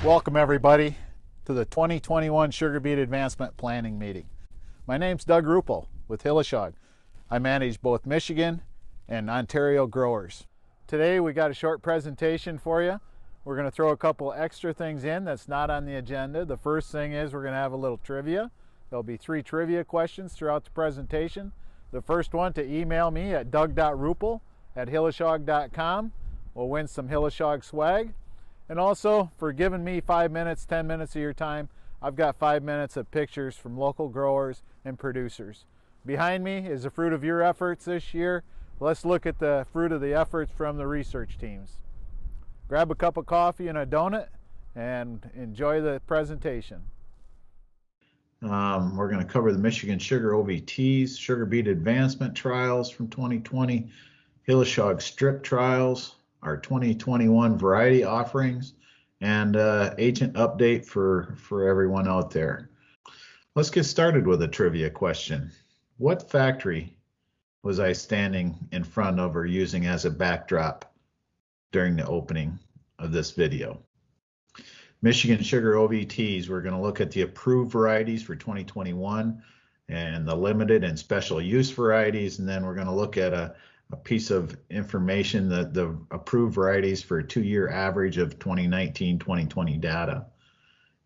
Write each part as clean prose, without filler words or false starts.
Welcome everybody to the 2021 Sugarbeet Advancement Planning Meeting. My name's Doug Ruppel with Hilleshog. I manage both Michigan and Ontario growers. Today we got a short presentation for you. We're going to throw a couple extra things in that's not on the agenda. The first thing is we're going to have a little trivia. There'll be 3 trivia questions throughout the presentation. The first one to email me at doug.ruppel@hilleshog.com will win some Hilleshog swag. And also, for giving me 5 minutes, 10 minutes of your time, I've got 5 minutes of pictures from local growers and producers. Behind me is the fruit of your efforts this year. Let's look at the fruit of the efforts from the research teams. Grab a cup of coffee and a donut and enjoy the presentation. We're going to cover the Michigan Sugar OVTs, Sugarbeet Advancement Trials from 2020, Hilleshog Strip Trials, our 2021 variety offerings, and agent update for everyone out there. Let's get started with a trivia question. What factory was I standing in front of or using as a backdrop during the opening of this video? Michigan Sugar OVTs, we're going to look at the approved varieties for 2021 and the limited and special use varieties, and then we're going to look at a piece of information, that the approved varieties for a 2-year average of 2019-2020 data.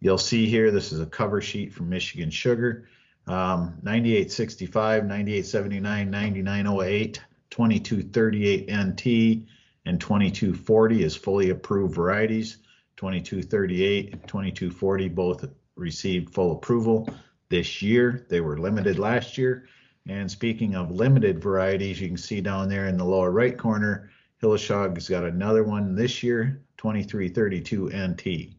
You'll see here, this is a cover sheet from Michigan Sugar. 9865, 9879, 9908, 2238 NT, and 2240 is fully approved varieties. 2238 and 2240 both received full approval this year. They were limited last year. And speaking of limited varieties, you can see down there in the lower right corner, Hilleshog has got another one this year, 2332 NT.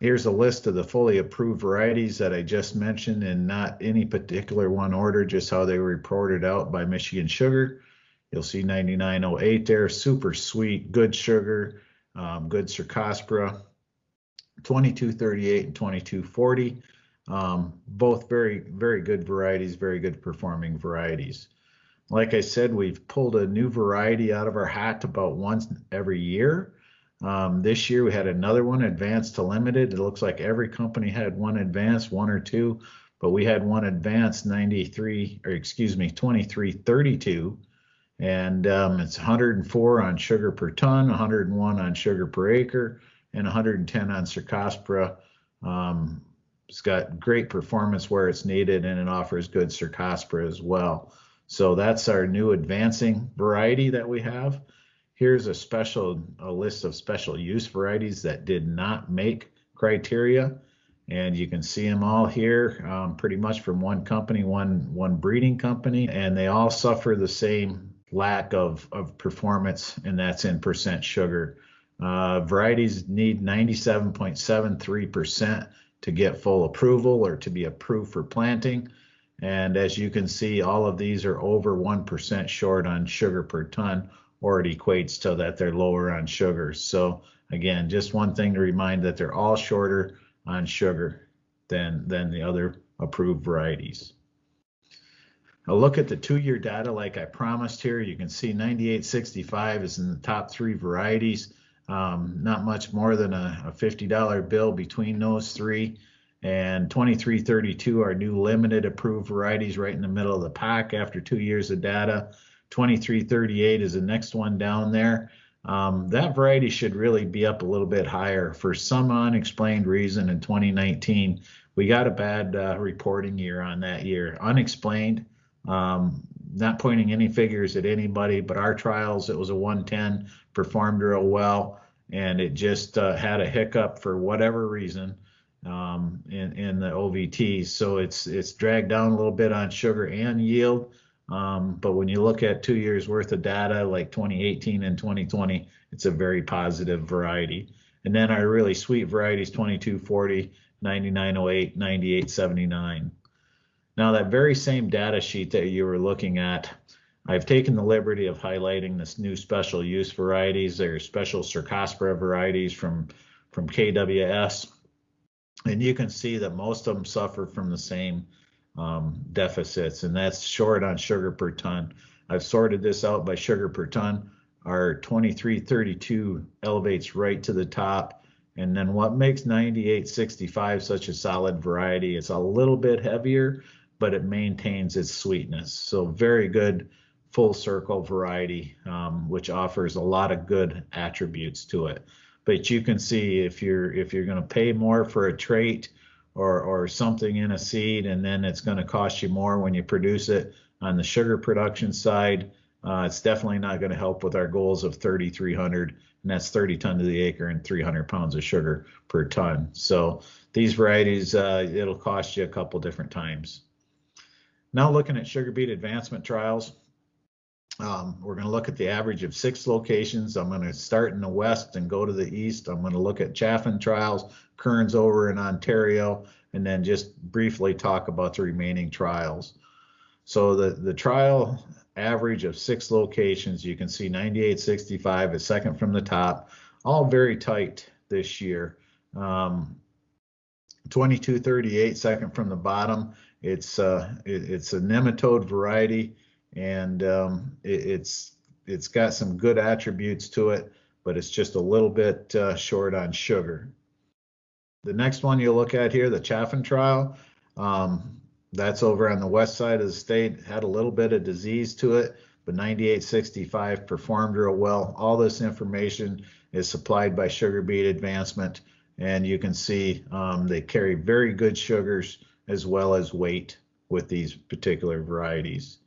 Here's a list of the fully approved varieties that I just mentioned, in not any particular one order, just how they were reported out by Michigan Sugar. You'll see 9908 there, super sweet, good sugar, good Cercospora. 2238 and 2240. Both very, very good varieties, very good performing varieties. Like I said, we've pulled a new variety out of our hat about once every year. This year we had another one, advanced to limited. It looks like every company had one advanced, 1 or 2, but we had one advanced 2332, and it's 104 on sugar per ton, 101 on sugar per acre, and 110 on Cercospora. It's got great performance where it's needed, and it offers good Cercospora as well. So that's our new advancing variety that we have. Here's a list of special use varieties that did not make criteria, and you can see them all here, pretty much from one company, one breeding company, and they all suffer the same lack of performance, and that's in percent sugar. Varieties need 97.73% to get full approval or to be approved for planting. And as you can see, all of these are over 1% short on sugar per ton, or it equates to that they're lower on sugar. So again, just one thing to remind, that they're all shorter on sugar than the other approved varieties. A look at the 2-year data like I promised here. You can see 9865 is in the top 3 varieties. Not much more than a $50 bill between those 3, and 2332 are new limited approved varieties right in the middle of the pack after 2 years of data. 2338 is the next one down there. That variety should really be up a little bit higher. For some unexplained reason in 2019, we got a bad reporting year on that year. Unexplained, not pointing any figures at anybody, but our trials, it was a 110, performed real well, and it just had a hiccup for whatever reason in the OVTs. So it's dragged down a little bit on sugar and yield. But when you look at 2 years worth of data, like 2018 and 2020, it's a very positive variety. And then our really sweet varieties, 2240, 9908, 9879. Now that very same data sheet that you were looking at, I've taken the liberty of highlighting this new special use varieties. They're special Cercospora varieties from KWS. And you can see that most of them suffer from the same deficits, and that's short on sugar per ton. I've sorted this out by sugar per ton. Our 2332 elevates right to the top. And then what makes 9865 such a solid variety, it's a little bit heavier, but it maintains its sweetness. So very good full circle variety, which offers a lot of good attributes to it. But you can see if you're going to pay more for a trait or something in a seed, and then it's going to cost you more when you produce it on the sugar production side, it's definitely not going to help with our goals of 3,300, and that's 30 tons to the acre and 300 pounds of sugar per ton. So these varieties, it'll cost you a couple different times. Now looking at sugar beet advancement trials, we're going to look at the average of 6 locations. I'm going to start in the west and go to the east. I'm going to look at Chaffin trials, Kearns over in Ontario, and then just briefly talk about the remaining trials. So the trial average of 6 locations, you can see 9865 is second from the top, all very tight this year. 2238 second from the bottom. It's a nematode variety, and it's got some good attributes to it, but it's just a little bit short on sugar. The next one you'll look at here, the Chaffin trial, that's over on the west side of the state, had a little bit of disease to it, but 9865 performed real well. All this information is supplied by Sugarbeet Advancement, and you can see they carry very good sugars as well as weight with these particular varieties.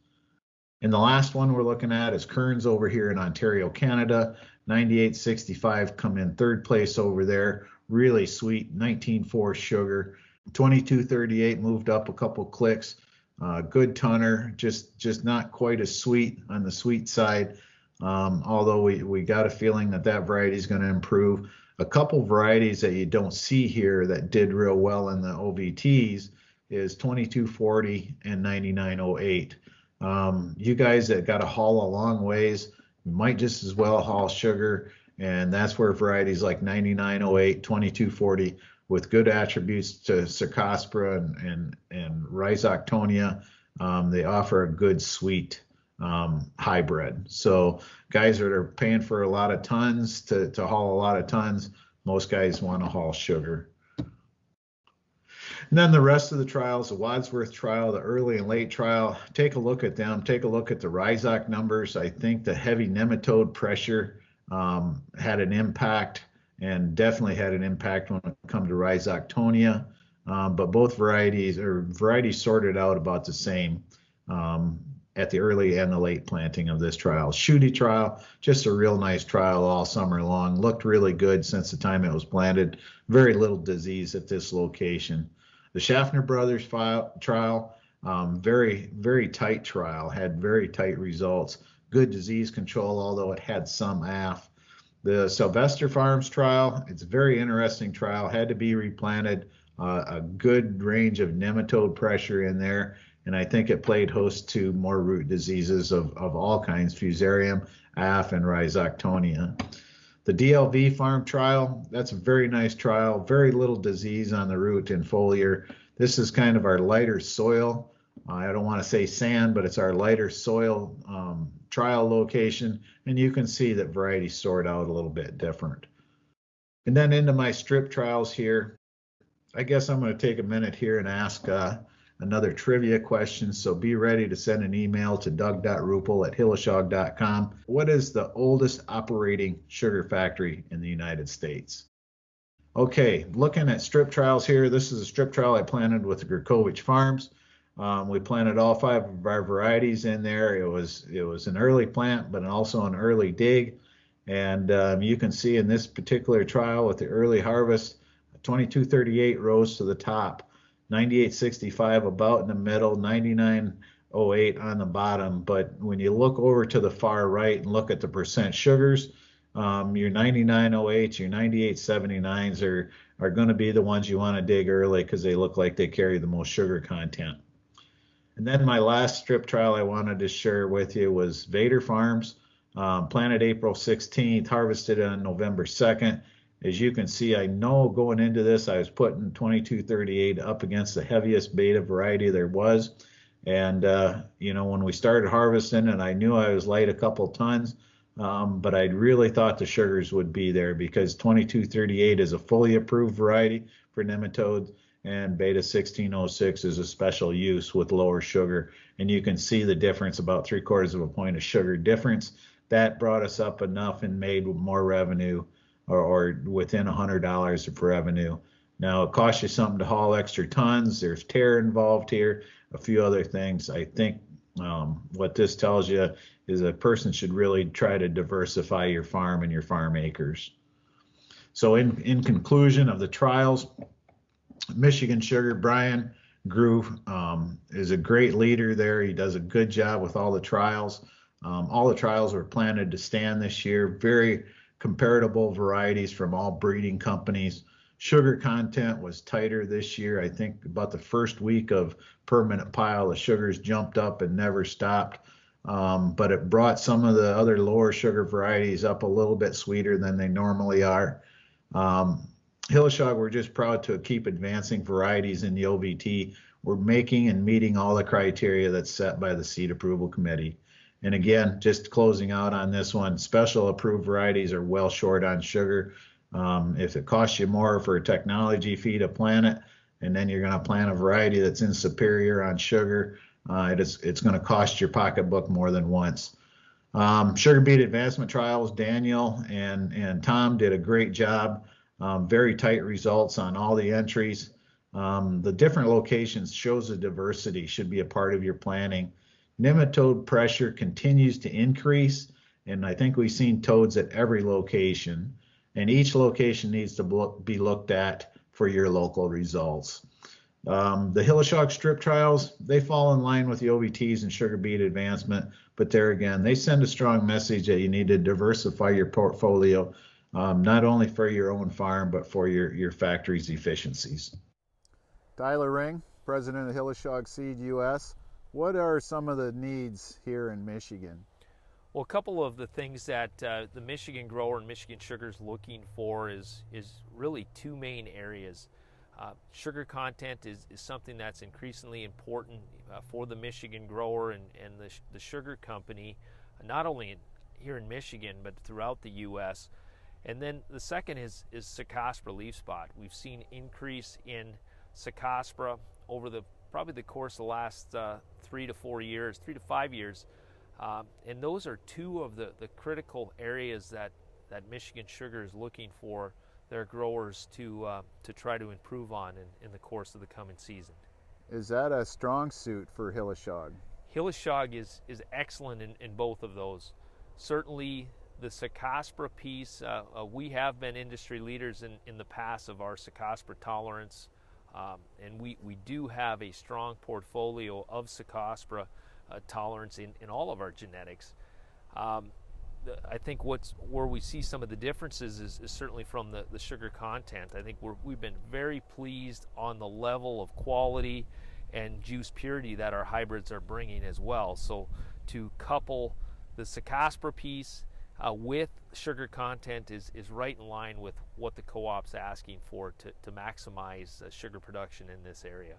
And the last one we're looking at is Kearns over here in Ontario, Canada. 9865 come in third place over there. Really sweet, 19.4 sugar. 2238 moved up a couple clicks. Good tonner, just not quite as sweet on the sweet side. Although we got a feeling that variety is going to improve. A couple varieties that you don't see here that did real well in the OVTs is 2240 and 9908. You guys that got to haul a long ways might just as well haul sugar, and that's where varieties like 9908, 2240 with good attributes to Cercospora and Rhizoctonia, they offer a good sweet hybrid. So guys that are paying for a lot of tons to haul a lot of tons, most guys want to haul sugar. And then the rest of the trials, the Wadsworth trial, the early and late trial, take a look at them. Take a look at the Rhizoc numbers. I think the heavy nematode pressure had an impact, and definitely had an impact when it comes to Rhizoctonia. But both varieties sorted out about the same at the early and the late planting of this trial. Shooty trial, just a real nice trial all summer long. Looked really good since the time it was planted. Very little disease at this location. The Schaffner Brothers trial, very, very tight trial, had very tight results. Good disease control, although it had some AF. The Sylvester Farms trial, it's a very interesting trial, had to be replanted, a good range of nematode pressure in there, and I think it played host to more root diseases of all kinds, Fusarium, AF, and Rhizoctonia. The DLV farm trial, that's a very nice trial, very little disease on the root and foliar. This is kind of our lighter soil. I don't want to say sand, but it's our lighter soil trial location, and you can see that varieties sort out a little bit different. And then into my strip trials here, I guess I'm going to take a minute here and ask another trivia question, so be ready to send an email to doug.ruppel@hilleshog.com. What is the oldest operating sugar factory in the United States? Okay, looking at strip trials here, this is a strip trial I planted with the Gurkovich Farms. We planted all 5 of our varieties in there. It was an early plant, but also an early dig. And you can see in this particular trial with the early harvest, 2238 rose to the top. 9865 about in the middle, 9908 on the bottom. But when you look over to the far right and look at the percent sugars, your 9908s, your 9879s are going to be the ones you want to dig early because they look like they carry the most sugar content. And then my last strip trial I wanted to share with you was Vader Farms, planted April 16th, harvested on November 2nd. As you can see, I know going into this, I was putting 2238 up against the heaviest beta variety there was. And, when we started harvesting and I knew I was light a couple tons, but I really thought the sugars would be there because 2238 is a fully approved variety for nematodes, and beta 1606 is a special use with lower sugar. And you can see the difference, about 3/4 of a point of sugar difference. That brought us up enough and made more revenue, or within $100 of revenue. Now, it costs you something to haul extra tons. There's tear involved here, a few other things. I think what this tells you is a person should really try to diversify your farm and your farm acres. So in conclusion of the trials, Michigan Sugar, Brian Grew is a great leader there. He does a good job with all the trials. All the trials were planted to stand this year. Very comparable varieties from all breeding companies. Sugar content was tighter this year. I think about the first week of permanent pile, the sugars jumped up and never stopped. But it brought some of the other lower sugar varieties up a little bit sweeter than they normally are. Hilleshog, we're just proud to keep advancing varieties in the OVT. We're making and meeting all the criteria that's set by the Seed Approval Committee. And again, just closing out on this one, special approved varieties are well short on sugar. If it costs you more for a technology fee to plant it, and then you're going to plant a variety that's in superior on sugar, it's going to cost your pocketbook more than once. Sugarbeet advancement trials, Daniel and Tom did a great job. Very tight results on all the entries. The different locations shows the diversity should be a part of your planning. Nematode pressure continues to increase, and I think we've seen toads at every location, and each location needs to be looked at for your local results. The Hilleshog strip trials, they fall in line with the OVTs and Sugarbeet advancement, but there again, they send a strong message that you need to diversify your portfolio, not only for your own farm, but for your factory's efficiencies. Tyler Ring, President of Hilleshog Seed US. What are some of the needs here in Michigan? Well, a couple of the things that the Michigan grower and Michigan Sugar is looking for is really two main areas. Sugar content is something that's increasingly important for the Michigan grower and the sugar company, not only here in Michigan, but throughout the U.S. And then the second is Cercospora leaf spot. We've seen increase in Cercospora over probably the course of the last 3 to 5 years. And those are two of the critical areas that Michigan Sugar is looking for their growers to try to improve on in the course of the coming season. Is that a strong suit for Hilleshog? Hilleshog is excellent in both of those. Certainly the Cercospora piece, we have been industry leaders in the past of our Cercospora tolerance, and we do have a strong portfolio of Cercospora tolerance in all of our genetics. I think where we see some of the differences is certainly from the sugar content. I think we've been very pleased on the level of quality and juice purity that our hybrids are bringing as well. So to couple the Cercospora piece with sugar content is right in line with what the co-op's asking for to maximize sugar production in this area.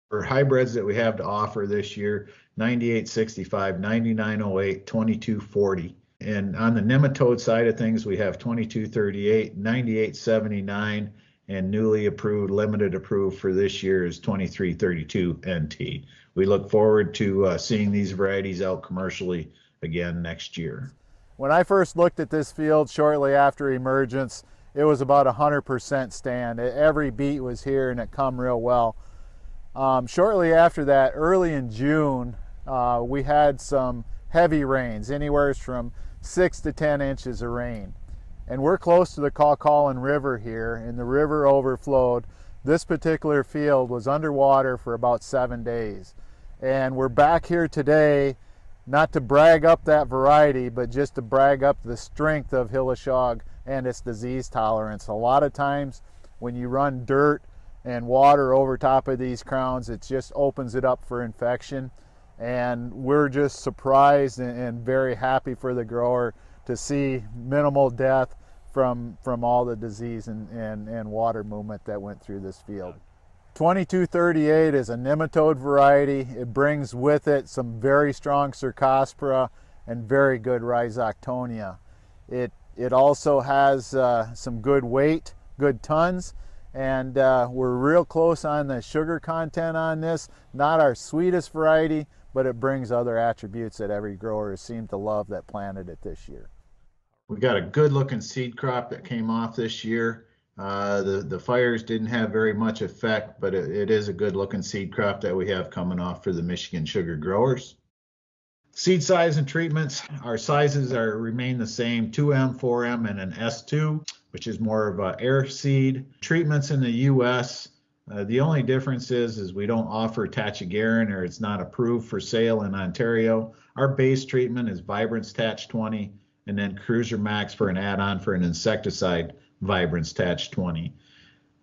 For hybrids that we have to offer this year, 9865, 9908, 2240. And on the nematode side of things, we have 2238, 9879, and newly approved, limited approved for this year is 2332 NT. We look forward to seeing these varieties out commercially again next year. When I first looked at this field shortly after emergence, it was about 100% stand. Every beet was here and it come real well. Shortly after that, early in June, we had some heavy rains, anywhere from 6 to 10 inches of rain. And we're close to the Colquhoun River here, and the river overflowed. This particular field was underwater for about 7 days. And we're back here today, not to brag up that variety, but just to brag up the strength of Hilleshog and its disease tolerance. A lot of times when you run dirt and water over top of these crowns, it just opens it up for infection. And we're just surprised and very happy for the grower to see minimal death from all the disease and water movement that went through this field. 2238 is a nematode variety. It brings with it some very strong Cercospora and very good rhizoctonia. It also has some good weight, good tons, and we're real close on the sugar content on this. Not our sweetest variety, but it brings other attributes that every grower seemed to love that planted it this year. We got a good looking seed crop that came off this year. The fires didn't have very much effect, but it is a good looking seed crop that we have coming off for the Michigan sugar growers. Seed size and treatments, our sizes remain the same, 2M, 4M, and an S2, which is more of a air seed. Treatments in the U.S., the only difference is we don't offer Tachagarin, or it's not approved for sale in Ontario. Our base treatment is Vibrance Tach 20, and then Cruiser Max for an add-on for an insecticide, Vibrance Tach 20.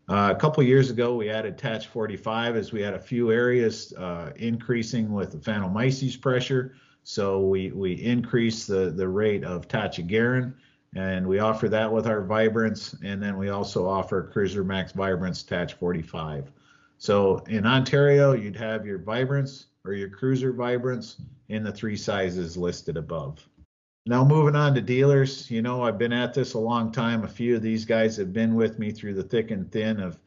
A couple years ago, we added Tach 45 as we had a few areas increasing with the Phanomyces pressure. So we increase the rate of Tachagarin, and we offer that with our Vibrance, and then we also offer Cruiser Max Vibrance Tach 45. So in Ontario, you'd have your Vibrance or your Cruiser Vibrance in the 3 sizes listed above. Now moving on to dealers, you know, I've been at this a long time. A few of these guys have been with me through the thick and thin of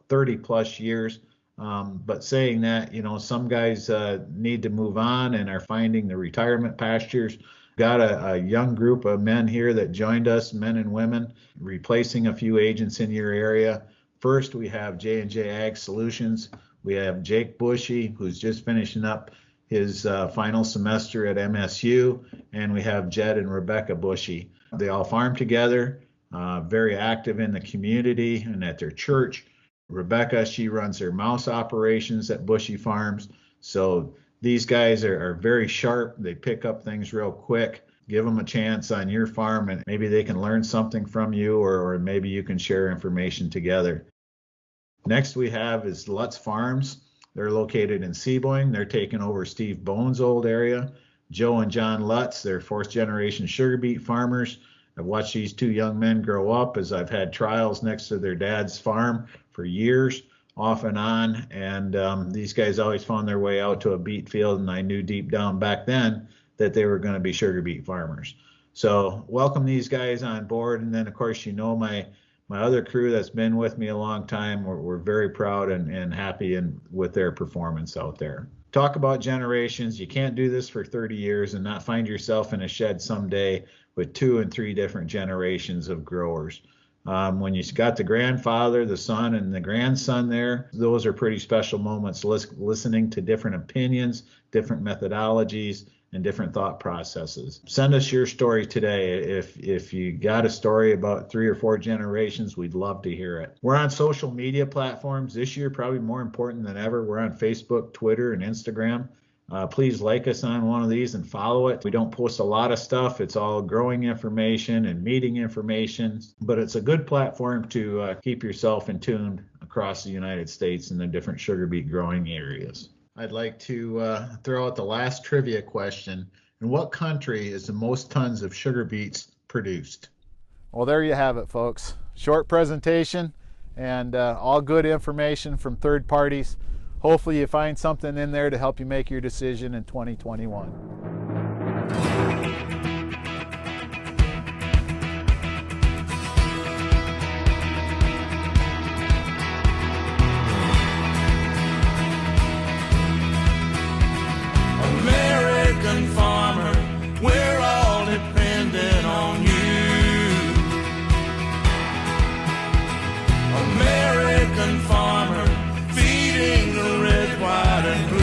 30 plus years. But saying that, you know, some guys need to move on and are finding the retirement pastures. Got a young group of men here that joined us, men and women, replacing a few agents in your area. First, we have J&J Ag Solutions. We have Jake Bushy, who's just finishing up his final semester at MSU. And we have Jed and Rebecca Bushy. They all farm together, very active in the community and at their church. Rebecca, she runs their mouse operations at Bushy Farms. So these guys are very sharp. They pick up things real quick. Give them a chance on your farm, and maybe they can learn something from you, or maybe you can share information together. Next we have is Lutz Farms. They're located in Seaboing. They're taking over Steve Bone's old area. Joe and John Lutz, they're 4th generation sugar beet farmers. I've watched these 2 young men grow up as I've had trials next to their dad's farm for years, off and on, and these guys always found their way out to a beet field, and I knew deep down back then that they were going to be sugar beet farmers. So welcome these guys on board, and then of course, you know, my other crew that's been with me a long time, we're very proud and happy with their performance out there. Talk about generations. You can't do this for 30 years and not find yourself in a shed someday with 2 and 3 different generations of growers. When you got the grandfather, the son, and the grandson there, those are pretty special moments, listening to different opinions, different methodologies, and different thought processes. Send us your story today. If you got a story about 3 or 4 generations, we'd love to hear it. We're on social media platforms this year, probably more important than ever. We're on Facebook, Twitter, and Instagram. Please like us on one of these and follow it. We don't post a lot of stuff. It's all growing information and meeting information, but it's a good platform to keep yourself in tune across the United States and the different sugar beet growing areas. I'd like to throw out the last trivia question. In what country is the most tons of sugar beets produced? Well, there you have it, folks. Short presentation and all good information from third parties. Hopefully you find something in there to help you make your decision in 2021. American farmer, we're all dependent on you. American farmer, feeding the red, white, and blue.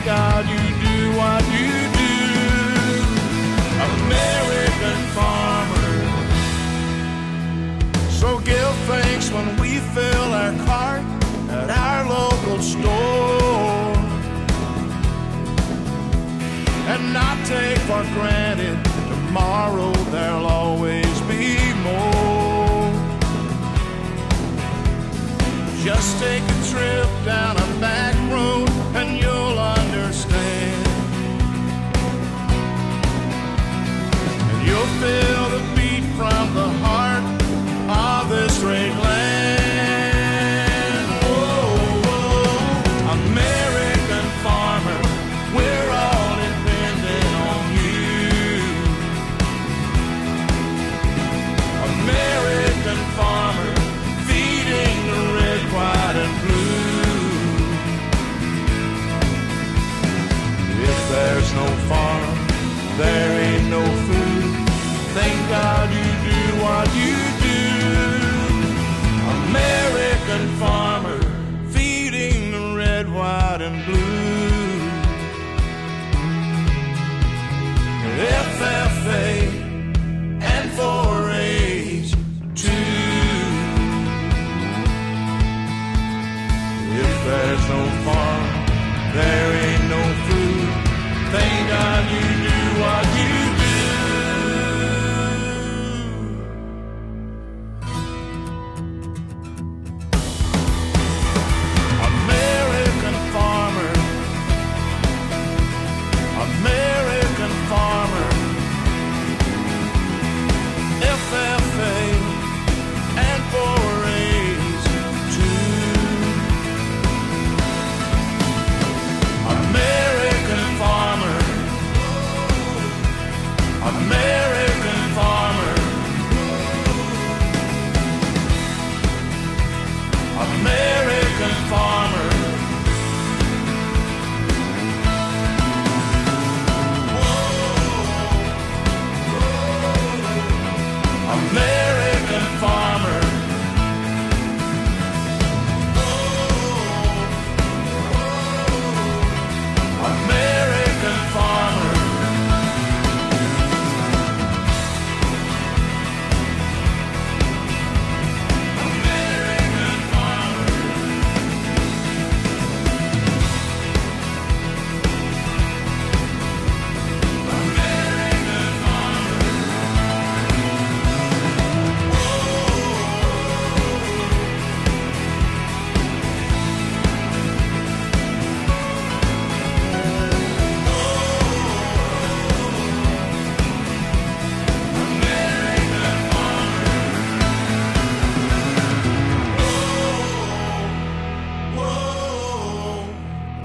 Thank God you do what you do, American farmer. So give thanks when we fill our cart at our local store, and not take for granted tomorrow there'll always be more. Just take a trip down a back road and you'll understand, and you'll feel the beat from the heart of this great land. Whoa, whoa, American farmer, we're all dependent on you. American farmer, feeding the red, white, and blue. If there's no farm, there ain't no food. Thank God you do what you do, American farmer, feeding the red, white, and blue. FFA and 4-H too. If there's no farm, there ain't no food. Thank God you do what you do. American farmer, American farmer, FFA and 4-H too. American farmer, American farmer, American farmer. American farmer. American farmer. American farmer. American farmer.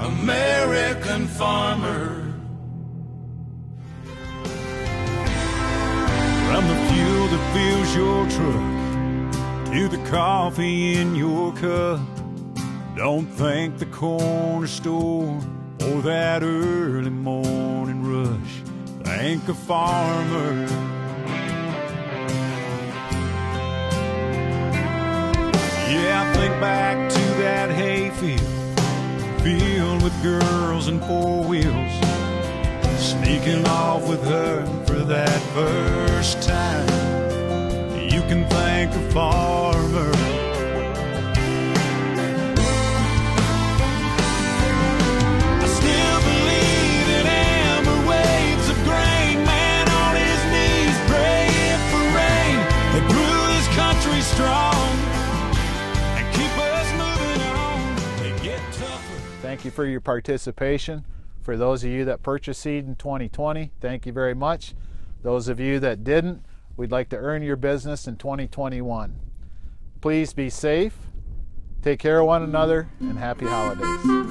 American farmer. From the fuel that fills your truck to the coffee in your cup, don't thank the corner store or that early morning rush. Thank a farmer. Yeah, I think back to that hayfield filled with girls and four wheels, sneaking off with her for that first time. You can thank a farmer. I still believe in amber waves of grain, man on his knees praying for rain that grew this country strong and keep us moving on. They get tougher. Thank you for your participation. For those of you that purchased seed in 2020, thank you very much. Those of you that didn't, we'd like to earn your business in 2021. Please be safe, take care of one another, and happy holidays.